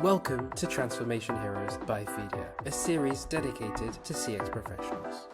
Welcome to Transformation Heroes by Feedia, a series dedicated to CX professionals.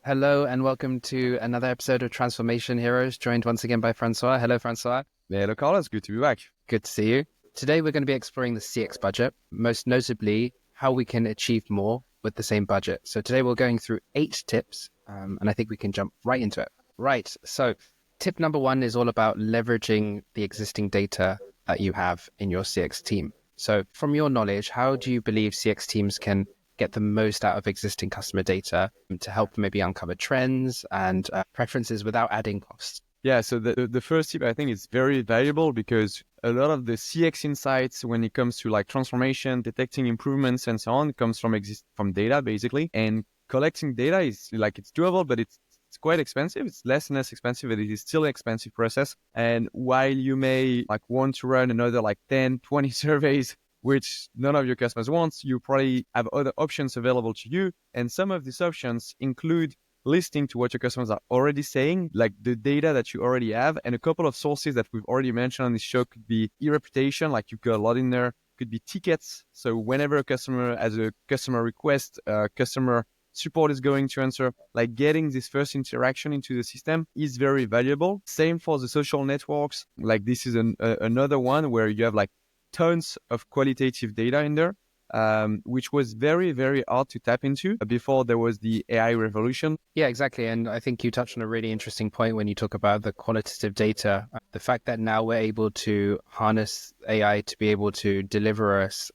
Hello and welcome to another episode of Transformation Heroes, joined once again by François. Hello, François. Hello, Carlos. Good to be back. Good to see you. Today we're going to be exploring the CX budget, most notably how we can achieve more with the same budget. So today we're going through 8 tips, and I think we can jump right into it. Right. So tip number 1 is all about leveraging the existing data that you have in your CX team. So from your knowledge, how do you believe CX teams can get the most out of existing customer data to help maybe uncover trends and preferences without adding costs? Yeah, so the first tip I think is very valuable because a lot of the CX insights when it comes to like transformation, detecting improvements and so on comes from data basically. And collecting data is like it's doable, but it's quite expensive. It's less and less expensive, but it is still an expensive process. And while you may like want to run another like 10, 20 surveys, which none of your customers wants, you probably have other options available to you. And some of these options include listening to what your customers are already saying, like the data that you already have. And a couple of sources that we've already mentioned on this show could be e-reputation, like you've got a lot in there, could be tickets. So whenever a customer has a customer request, customer support is going to answer, like getting this first interaction into the system is very valuable. Same for the social networks. Like this is another one where you have like tons of qualitative data in there, which was very, very hard to tap into before there was the AI revolution. Yeah, exactly. And I think you touched on a really interesting point when you talk about the qualitative data. The fact that now we're able to harness AI to be able to deliver us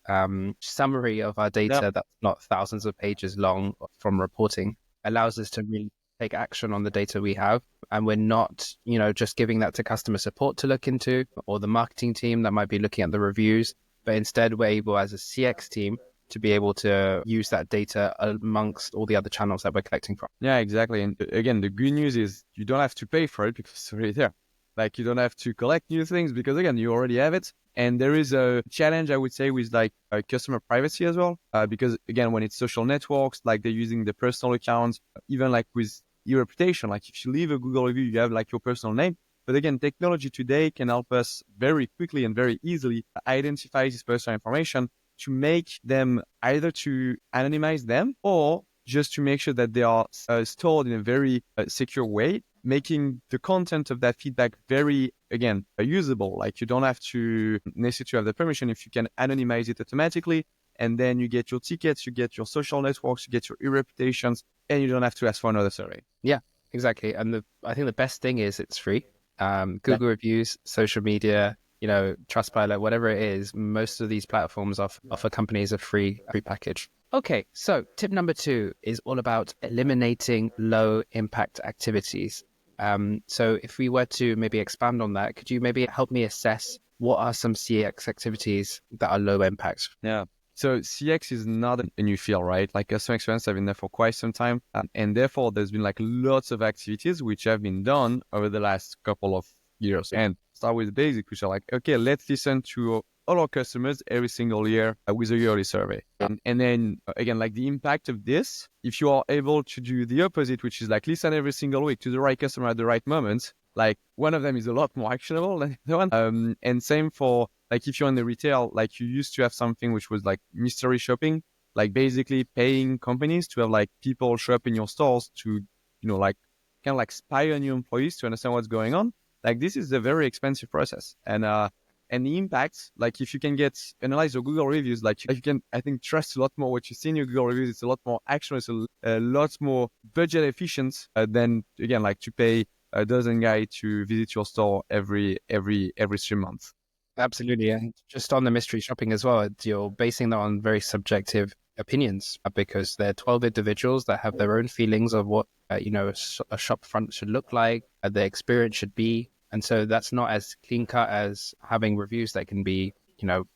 summary of our data that's not thousands of pages long from reporting allows us to really take action on the data we have. And we're not, just giving that to customer support to look into or the marketing team that might be looking at the reviews. But instead, we're able as a CX team to be able to use that data amongst all the other channels that we're collecting from. Yeah, exactly. And again, the good news is you don't have to pay for it because it's already there. Like you don't have to collect new things because again, you already have it. And there is a challenge, I would say, with like customer privacy as well. Because again, when it's social networks, like they're using the personal accounts, even like with your reputation, like if you leave a Google review, you have like your personal name. But again, technology today can help us very quickly and very easily identify this personal information to make them either to anonymize them or just to make sure that they are stored in a very secure way, making the content of that feedback very, again, usable. Like you don't have to necessarily have the permission if you can anonymize it automatically. And then you get your tickets, you get your social networks, you get your e-reputations, and you don't have to ask for another survey. Yeah, exactly. And I think the best thing is it's free. Google reviews, social media, Trustpilot, whatever it is, most of these platforms offer companies a free package. Okay, so tip number 2 is all about eliminating low impact activities. So if we were to maybe expand on that, could you maybe help me assess what are some CX activities that are low impact? Yeah. So CX is not a new field, right? Like customer experience have been there for quite some time. And therefore, there's been like lots of activities which have been done over the last couple of years. And start with the basic, which are like, okay, let's listen to all our customers every single year with a yearly survey. And then again, like the impact of this, if you are able to do the opposite, which is like listen every single week to the right customer at the right moment, like one of them is a lot more actionable than the other one. And same for like if you're in the retail, like you used to have something which was like mystery shopping, like basically paying companies to have like people show up in your stores to, like kind of like spy on your employees to understand what's going on. Like this is a very expensive process. And the impact, like if you can analyze your Google reviews, like you can, I think, trust a lot more what you see in your Google reviews. It's a lot more actionable. It's a lot more budget efficient than, again, like to pay a dozen guy to visit your store every 3 months. Absolutely. And just on the mystery shopping as well, you're basing that on very subjective opinions because they're 12 individuals that have their own feelings of what, a shop front should look like, the experience should be. And so that's not as clean cut as having reviews that can be,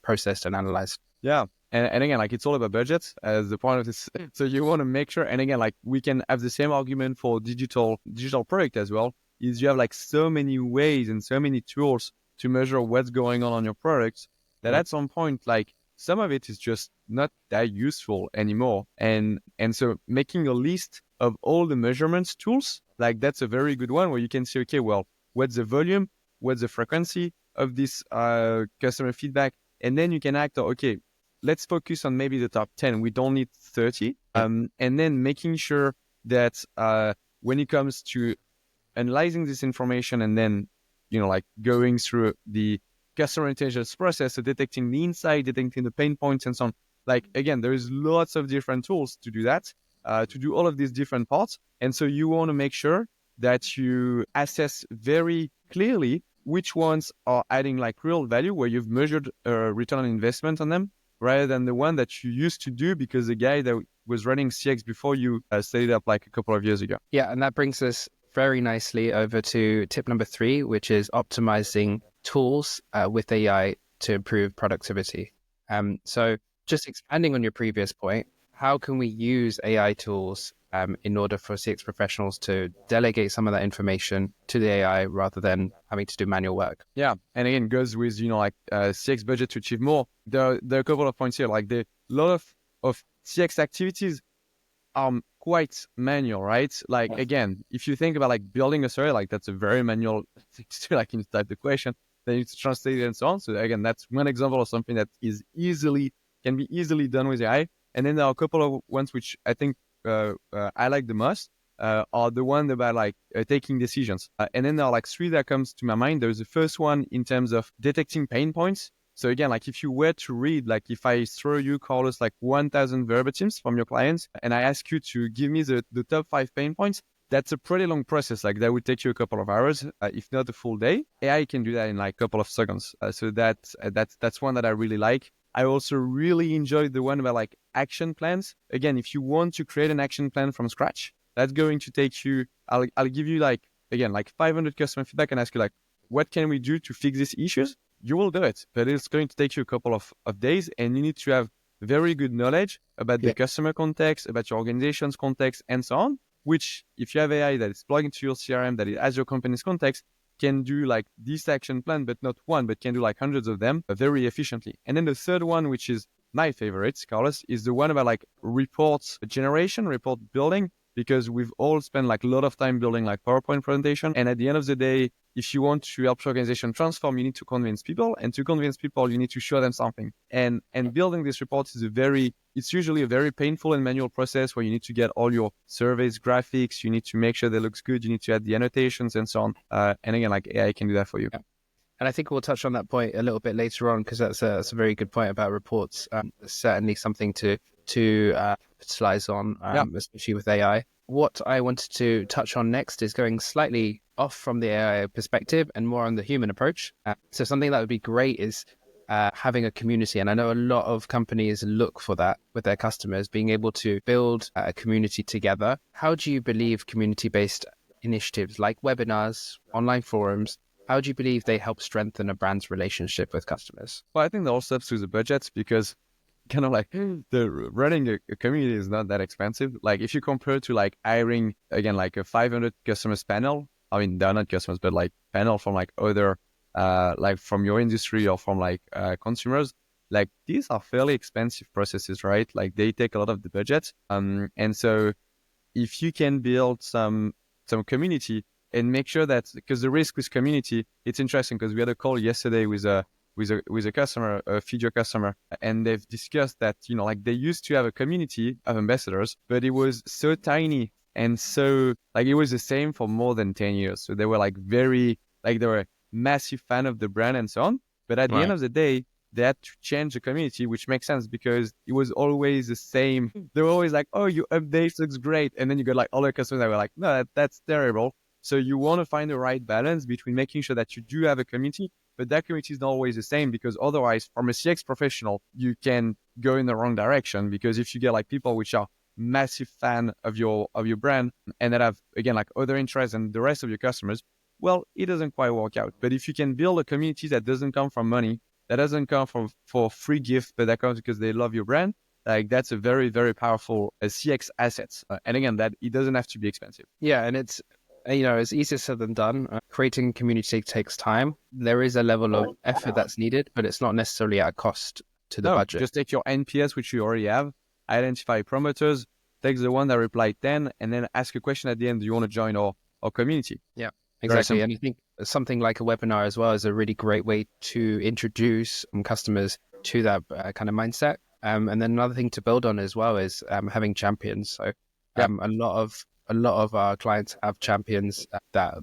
processed and analyzed. Yeah. And again, like it's all about budget as the point of this. So you want to make sure, and again, like we can have the same argument for digital product as well, is you have like so many ways and so many tools to measure what's going on your products that at some point, like some of it is just not that useful anymore. And so making a list of all the measurements tools, like that's a very good one where you can say, okay, well, what's the volume? What's the frequency of this customer feedback? And then you can act, okay, let's focus on maybe the top 10. We don't need 30. And then making sure that when it comes to analyzing this information and then, like going through the customer intelligence process, so detecting the insight, detecting the pain points and so on. Like, again, there's lots of different tools to do that, to do all of these different parts. And so you want to make sure that you assess very clearly which ones are adding like real value, where you've measured return on investment on them, rather than the one that you used to do because the guy that was running CX before you set it up like a couple of years ago. Yeah, and that brings us very nicely over to tip number 3, which is optimizing tools with AI to improve productivity. So just expanding on your previous point, how can we use AI tools in order for CX professionals to delegate some of that information to the AI rather than having to do manual work? Yeah, and again, goes with, like CX budget to achieve more. There are a couple of points here, like a lot of CX activities are quite manual, right? Like, again, if you think about like building a survey, like that's a very manual thing to do. Like, you need to type the question, then you need to translate it and so on. So again, that's one example of something that can be easily done with AI. And then there are a couple of ones which I think I like the most, are the one about like taking decisions. And then there are like 3 that comes to my mind. There's the first one in terms of detecting pain points. So again, like if you were to read, like if I throw you, Carlos, like 1,000 verbatims from your clients, and I ask you to give me the top 5 pain points, that's a pretty long process. Like that would take you a couple of hours, if not a full day. AI can do that in like a couple of seconds. So that's one that I really like. I also really enjoy the one about like action plans. Again, if you want to create an action plan from scratch, that's going to take you, I'll give you like, again, like 500 customer feedback and ask you like, what can we do to fix these issues? You will do it, but it's going to take you a couple of days, and you need to have very good knowledge about the customer context, about your organization's context, and so on, which if you have AI that is plugged into your CRM, that it has your company's context, can do like this action plan, but not one, but can do like hundreds of them very efficiently. And then the third one, which is my favorite, Carlos, is the one about like reports generation, report building, because we've all spent like a lot of time building like PowerPoint presentation. And at the end of the day, if you want to help your organization transform, you need to convince people. And to convince people, you need to show them something. And building this report is it's usually a very painful and manual process where you need to get all your surveys, graphics, you need to make sure they looks good, you need to add the annotations and so on. And again, like AI can do that for you. Yeah. And I think we'll touch on that point a little bit later on, because that's a very good point about reports. Certainly something to capitalize on, especially with AI. What I wanted to touch on next is going slightly off from the AI perspective and more on the human approach. So something that would be great is having a community. And I know a lot of companies look for that with their customers, being able to build a community together. How do you believe community-based initiatives like webinars, online forums, how do you believe they help strengthen a brand's relationship with customers? Well, I think that all steps to the budgets, because kind of like running a community is not that expensive. Like if you compare to like hiring, again, like a 500 customers panel, I mean, they're not customers, but like panel from like other, like from your industry or from like consumers, like these are fairly expensive processes, right? Like they take a lot of the budget. And so if you can build some community and make sure that, because the risk with community, it's interesting because we had a call yesterday with a customer, a Fideo customer, and they've discussed that, like they used to have a community of ambassadors, but it was so tiny. And so like it was the same for more than 10 years. So they were like they were a massive fan of the brand and so on. But at the end of the day, they had to change the community, which makes sense because it was always the same. They were always like, oh, your update looks great. And then you got like other customers that were like, no, that's terrible. So you want to find the right balance between making sure that you do have a community, but that community is not always the same, because otherwise from a CX professional, you can go in the wrong direction. Because if you get like people which are massive fan of your brand and that have, again, like other interests than the rest of your customers, well, it doesn't quite work out. But if you can build a community that doesn't come from money, that doesn't come for free gift, but that comes because they love your brand, like that's a very, very powerful CX asset. And again, that it doesn't have to be expensive. Yeah, and it's, it's easier said than done. Creating community takes time. There is a level of effort that's needed, but it's not necessarily at a cost to the budget. Just take your NPS, which you already have, identify promoters, take the one that replied 10, and then ask a question at the end. Do you want to join our community? Yeah, exactly. And I think something like a webinar as well is a really great way to introduce customers to that kind of mindset. And then another thing to build on as well is having champions. So a lot of our clients have champions that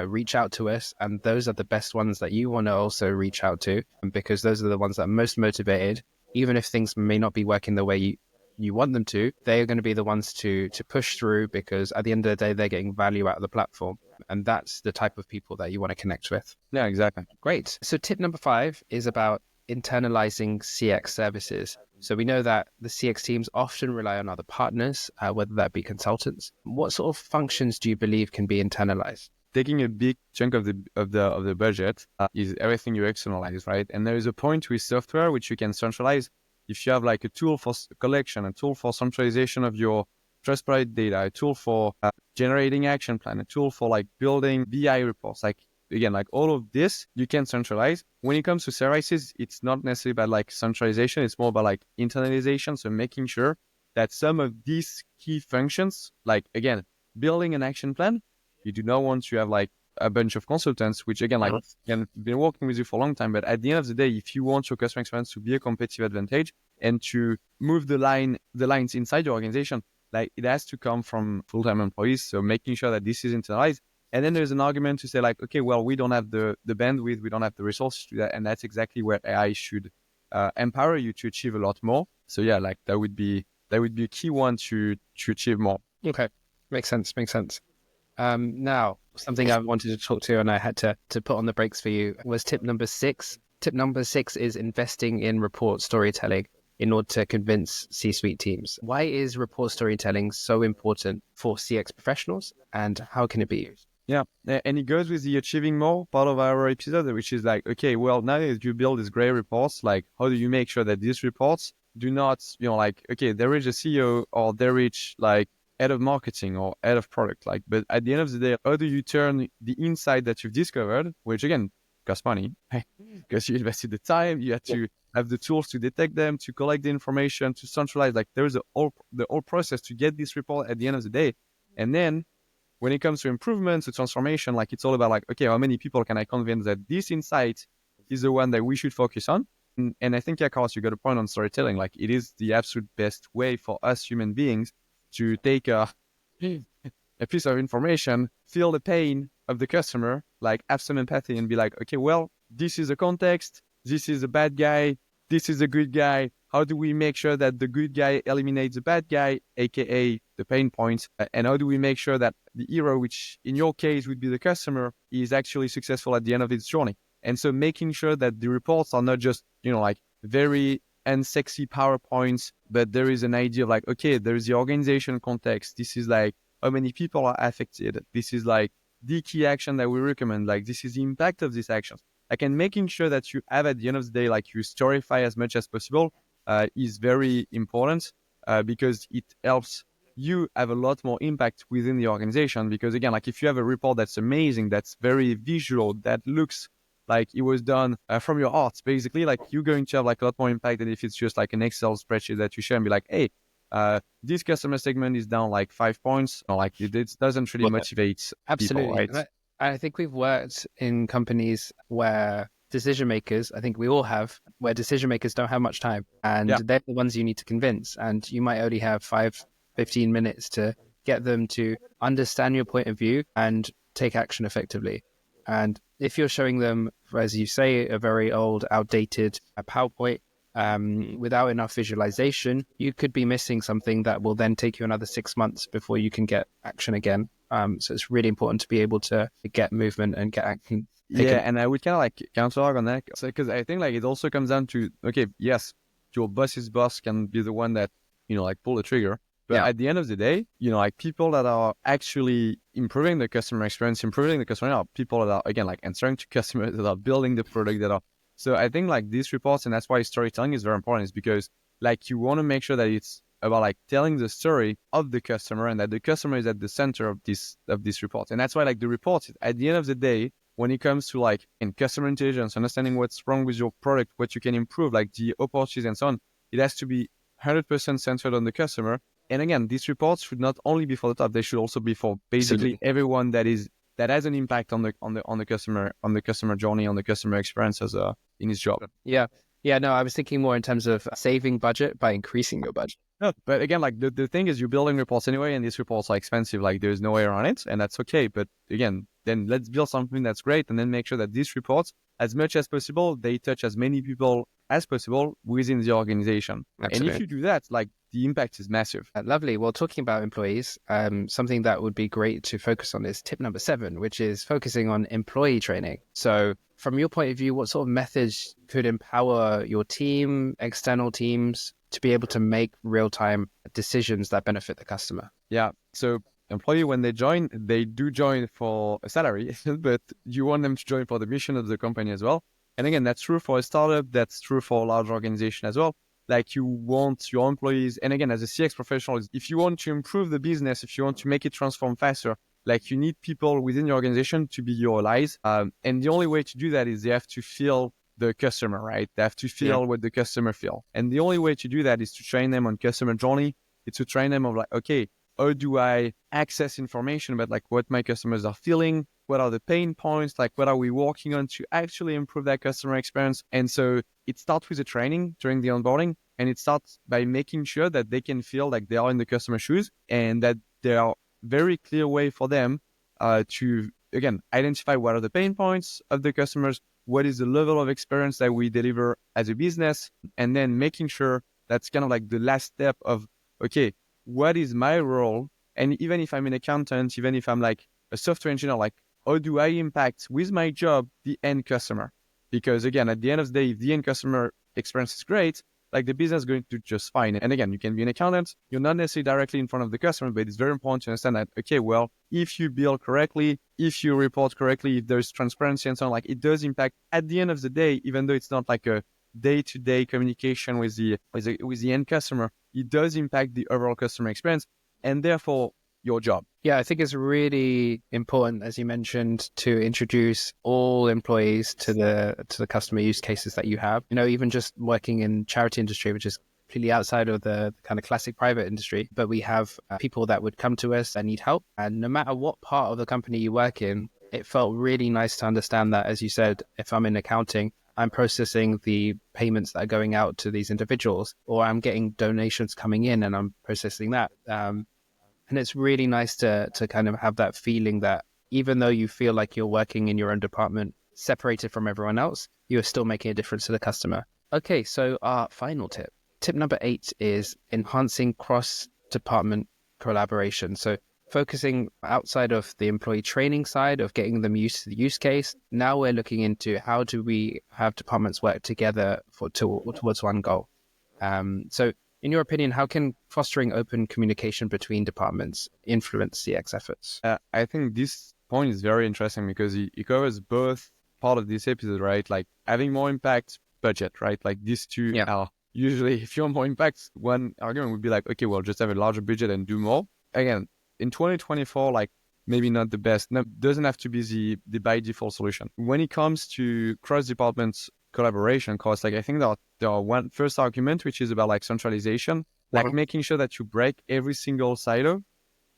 reach out to us, and those are the best ones that you want to also reach out to, because those are the ones that are most motivated. Even if things may not be working the way you want them to, they are going to be the ones to push through, because at the end of the day, they're getting value out of the platform. And that's the type of people that you want to connect with. Yeah, exactly. Great. So tip number 5 is about internalizing CX services. So we know that the CX teams often rely on other partners, whether that be consultants. What sort of functions do you believe can be internalized? Taking a big chunk of the budget is everything you externalize, right? And there is a point with software which you can centralize. If you have like a tool for collection, a tool for centralization of your first-party data, a tool for generating action plan, a tool for like building BI reports, like again, like all of this, you can centralize. When it comes to services, it's not necessarily about like centralization. It's more about like internalization. So making sure that some of these key functions, like again, building an action plan, you do not want to have like a bunch of consultants, which again, like can been working with you for a long time. But at the end of the day, if you want your customer experience to be a competitive advantage and to move the lines inside your organization, like it has to come from full-time employees. So making sure that this is internalized. And then there's an argument to say like, okay, well, we don't have the bandwidth, we don't have the resources to do that. And that's exactly where AI should empower you to achieve a lot more. So yeah, like that would be a key one to achieve more. Okay. Makes sense. Now, something I wanted to talk to and I had to put on the brakes for you was tip number 6. Tip number 6 is investing in report storytelling in order to convince C-suite teams. Why is report storytelling so important for CX professionals, and how can it be used? Yeah, and it goes with the achieving more part of our episode, which is like, okay, well, now that you build these great reports, like how do you make sure that these reports do not, like, okay, they reach a CEO or they reach like head of marketing or head of product, like, but at the end of the day, how do you turn the insight that you've discovered, which again, costs money, because you invested the time, you had to have the tools to detect them, to collect the information, to centralize, like there is the whole process to get this report at the end of the day. And then when it comes to improvements, to transformation, like it's all about like, okay, how many people can I convince that this insight is the one that we should focus on? And I think, yeah, Carlos, you got a point on storytelling. Like it is the absolute best way for us human beings to take a piece of information, feel the pain of the customer, like have some empathy and be like, okay, well, this is a context, this is a bad guy, this is a good guy. How do we make sure that the good guy eliminates the bad guy, aka the pain points? And how do we make sure that the hero, which in your case would be the customer, is actually successful at the end of its journey? And so making sure that the reports are not just, like very unsexy PowerPoints, but there is an idea of like, okay, there is the organization context. This is like how many people are affected. This is like the key action that we recommend. Like this is the impact of these actions. Like, and making sure that you have at the end of the day, like you storify as much as possible is very important because it helps you have a lot more impact within the organization. Because again, like if you have a report that's amazing, that's very visual, that looks like it was done from your heart, basically, like you're going to have like a lot more impact than if it's just like an Excel spreadsheet that you share and be like, hey, this customer segment is down like 5 points. Like it doesn't really motivate absolutely people, right? I think we've worked in companies where decision makers, I think we all have, where decision makers don't have much time, and they're the ones you need to convince, and you might only have 15 minutes to get them to understand your point of view and take action effectively. And if you're showing them, as you say, a very old, outdated PowerPoint without enough visualization, you could be missing something that will then take you another 6 months before you can get action again. So it's really important to be able to get movement and get action. Yeah, and I would kind of like counter on that, because I think like it also comes down to, okay, yes, your boss's boss can be the one that, like pull the trigger. But at the end of the day, like people that are actually improving the customer experience, improving the customer, are people that are, again, like answering to customers, that are building the product, that are. So I think like these reports, and that's why storytelling is very important, is because like you want to make sure that it's about like telling the story of the customer and that the customer is at the center of this report. And that's why like the reports, at the end of the day, when it comes to like in customer intelligence, understanding what's wrong with your product, what you can improve, like the opportunities and so on, it has to be 100% centered on the customer. And again, these reports should not only be for the top; they should also be for basically everyone that has an impact on the customer journey, on the customer experience in his job. Yeah, Yeah, no, I was thinking more in terms of saving budget by increasing your budget. No, but again, like the thing is you're building reports anyway, and these reports are expensive. Like there's no way around it, and that's okay. But again, then let's build something that's great, and then make sure that these reports, as much as possible, they touch as many people as possible within the organization. Absolutely. And if you do that, like the impact is massive. Lovely. Well, talking about employees, something that would be great to focus on is tip number 7, which is focusing on employee training. So from your point of view, what sort of methods could empower your team, external teams, to be able to make real-time decisions that benefit the customer? Yeah. So employee, when they join, they do join for a salary, but you want them to join for the mission of the company as well. And again, that's true for a startup. That's true for a large organization as well. Like you want your employees, and again, as a CX professional, if you want to improve the business, if you want to make it transform faster, like you need people within your organization to be your allies. And the only way to do that is they have to feel the customer, right? They have to feel what the customer feel. And the only way to do that is to train them on customer journey. It's to train them of like, okay, how do I access information about like what my customers are feeling? What are the pain points? Like what are we working on to actually improve that customer experience? And so it starts with the training during the onboarding, and it starts by making sure that they can feel like they are in the customer shoes, and that there are very clear way for them to, again, identify what are the pain points of the customers, what is the level of experience that we deliver as a business, and then making sure that's kind of like the last step of, okay, what is my role? And even if I'm an accountant, even if I'm like a software engineer, like how do I impact with my job the end customer? Because again, at the end of the day, if the end customer experience is great, like the business is going to do just fine. And again, you can be an accountant, you're not necessarily directly in front of the customer, but it's very important to understand that, okay, well, if you bill correctly, if you report correctly, if there's transparency and so on, like it does impact at the end of the day, even though it's not like a day-to-day communication with the end customer, it does impact the overall customer experience and therefore your job. Yeah, I think it's really important, as you mentioned, to introduce all employees to the customer use cases that you have. You know, even just working in charity industry, which is completely outside of the kind of classic private industry, but we have people that would come to us and need help. And no matter what part of the company you work in, it felt really nice to understand that, as you said, if I'm in accounting, I'm processing the payments that are going out to these individuals, or I'm getting donations coming in and I'm processing that. And it's really nice to kind of have that feeling that even though you feel like you're working in your own department, separated from everyone else, you are still making a difference to the customer. Okay, so our final tip. Tip number 8 is enhancing cross-department collaboration. So focusing outside of the employee training side of getting them used to the use case, now we're looking into how do we have departments work together towards one goal. So in your opinion, how can fostering open communication between departments influence CX efforts? I think this point is very interesting because it covers both part of this episode, right? Like having more impact, budget, right? Like these two are usually, if you want more impact, one argument would be like, okay, well, just have a larger budget and do more. Again, in 2024, like maybe not the best, doesn't have to be the by default solution. When it comes to cross-department collaboration costs, like I think there are one first argument, which is about like centralization, like making sure that you break every single silo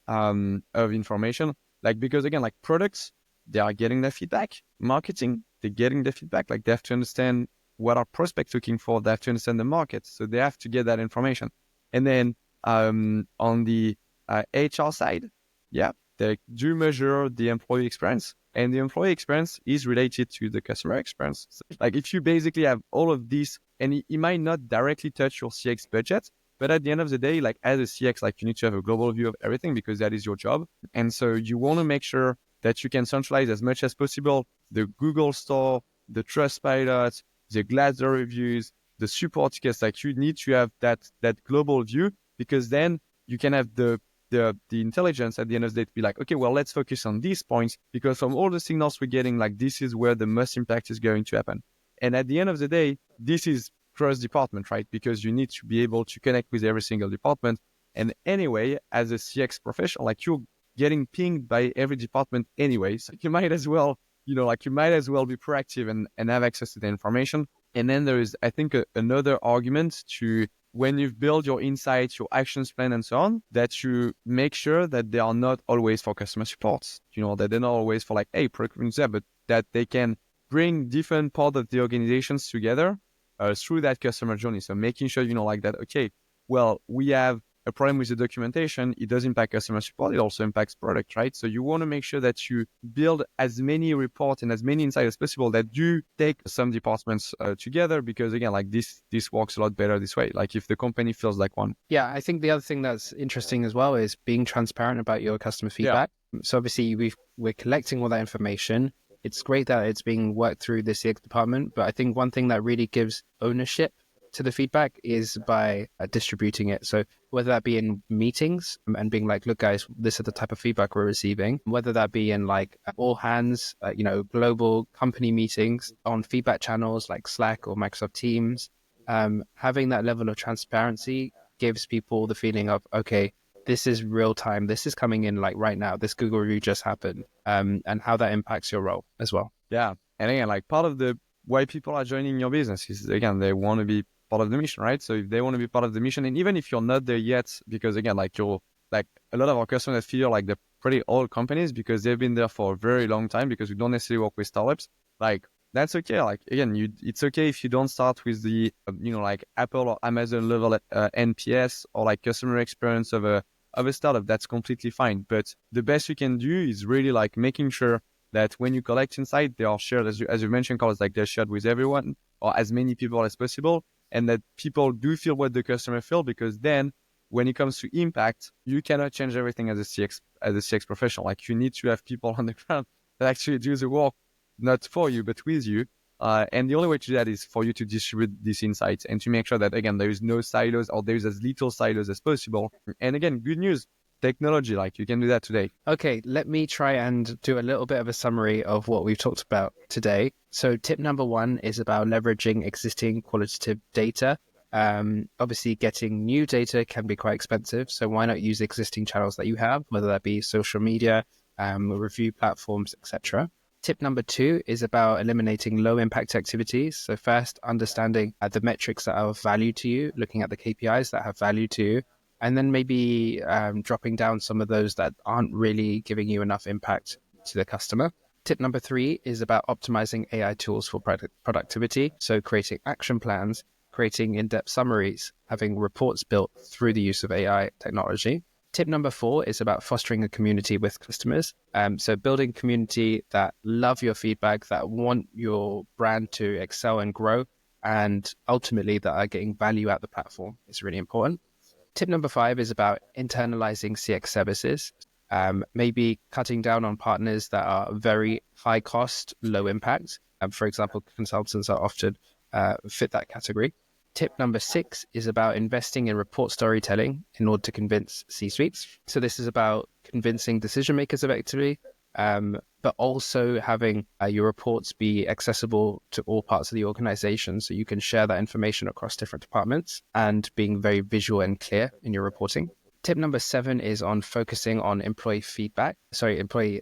of information. Like, because again, like products, they are getting their feedback. Marketing, they're getting their feedback. Like they have to understand what are prospects looking for. They have to understand the market. So they have to get that information. And then on the HR side, they do measure the employee experience. And the employee experience is related to the customer experience. So, like if you basically have all of this, and it might not directly touch your CX budget, but at the end of the day, like as a CX, like you need to have a global view of everything because that is your job. And so you want to make sure that you can centralize as much as possible the Google Store, the Trustpilot, the Glassdoor reviews, the support tickets. Like you need to have that global view, because then you can have the intelligence at the end of the day to be like, okay, well, let's focus on these points, because from all the signals we're getting, like this is where the most impact is going to happen. And at the end of the day, this is cross-department, right? Because you need to be able to connect with every single department. And anyway, as a CX professional, like you're getting pinged by every department anyway, so you might as well, be proactive and have access to the information. And then there is, I think, another argument to, when you've built your insights, your actions plan, and so on, that you make sure that they are not always for customer support, that they're not always for like, hey, procurement, but that they can bring different parts of the organizations together through that customer journey. So making sure, like that, okay, well, we have a problem with the documentation. It does impact customer support. It also impacts product, right? So you want to make sure that you build as many reports and as many insights as possible that do take some departments together, because again, like this works a lot better this way. Like if the company feels like one. Yeah, I think the other thing that's interesting as well is being transparent about your customer feedback. So obviously we're collecting all that information. It's great that it's being worked through the CX department, but I think one thing that really gives ownership to the feedback is by distributing it. So whether that be in meetings and being like, look, guys, this is the type of feedback we're receiving, whether that be in like all hands, global company meetings on feedback channels like Slack or Microsoft Teams, having that level of transparency gives people the feeling of, okay, this is real time. This is coming in like right now. This Google review just happened, and how that impacts your role as well. Yeah. And again, like part of the why people are joining your business is, again, they want to be part of the mission, right? So if they want to be part of the mission, and even if you're not there yet, because again, like you're like a lot of our customers feel like they're pretty old companies because they've been there for a very long time, because we don't necessarily work with startups. Like that's okay. Like again, it's okay if you don't start with the like Apple or Amazon level NPS or like customer experience of a startup. That's completely fine. But the best you can do is really like making sure that when you collect insight, they are shared, as you mentioned, Carlos, like they're shared with everyone or as many people as possible, and that people do feel what the customer feel, because then when it comes to impact, you cannot change everything as a CX professional. Like you need to have people on the ground that actually do the work, not for you, but with you. And the only way to do that is for you to distribute these insights and to make sure that, again, there is no silos, or there is as little silos as possible. And again, good news, technology, like you can do that today. Okay, let me try and do a little bit of a summary of what we've talked about today. So tip number 1 is about leveraging existing qualitative data. Obviously, getting new data can be quite expensive. So why not use existing channels that you have, whether that be social media, review platforms, etc. Tip number 2 is about eliminating low impact activities. So first, understanding the metrics that are of value to you, looking at the KPIs that have value to you, and then maybe dropping down some of those that aren't really giving you enough impact to the customer. Tip number 3 is about optimizing AI tools for productivity. So creating action plans, creating in-depth summaries, having reports built through the use of AI technology. Tip number 4 is about fostering a community with customers. So building community that love your feedback, that want your brand to excel and grow, and ultimately that are getting value out the platform is really important. Tip number 5 is about internalizing CX services, maybe cutting down on partners that are very high cost, low impact. For example, consultants are often fit that category. Tip number 6 is about investing in report storytelling in order to convince C-suites. So this is about convincing decision makers effectively, but also having your reports be accessible to all parts of the organization, so you can share that information across different departments and being very visual and clear in your reporting. Tip number 7 is on focusing on employee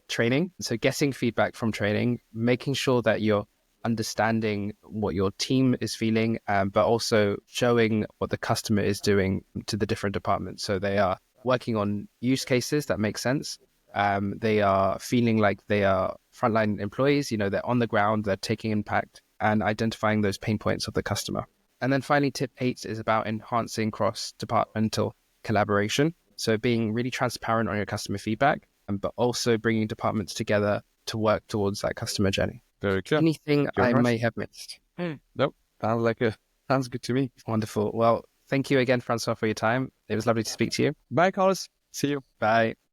training. So getting feedback from training, making sure that you're understanding what your team is feeling, but also showing what the customer is doing to the different departments. So they are working on use cases that make sense. They are feeling like they are frontline employees, they're on the ground, they're taking impact, and identifying those pain points of the customer. And then finally, tip 8 is about enhancing cross-departmental collaboration. So being really transparent on your customer feedback, but also bringing departments together to work towards that customer journey. Very clear. Anything I may have missed? Nope. Sounds good to me. Wonderful. Well, thank you again, François, for your time. It was lovely to speak to you. Bye, Carlos. See you. Bye.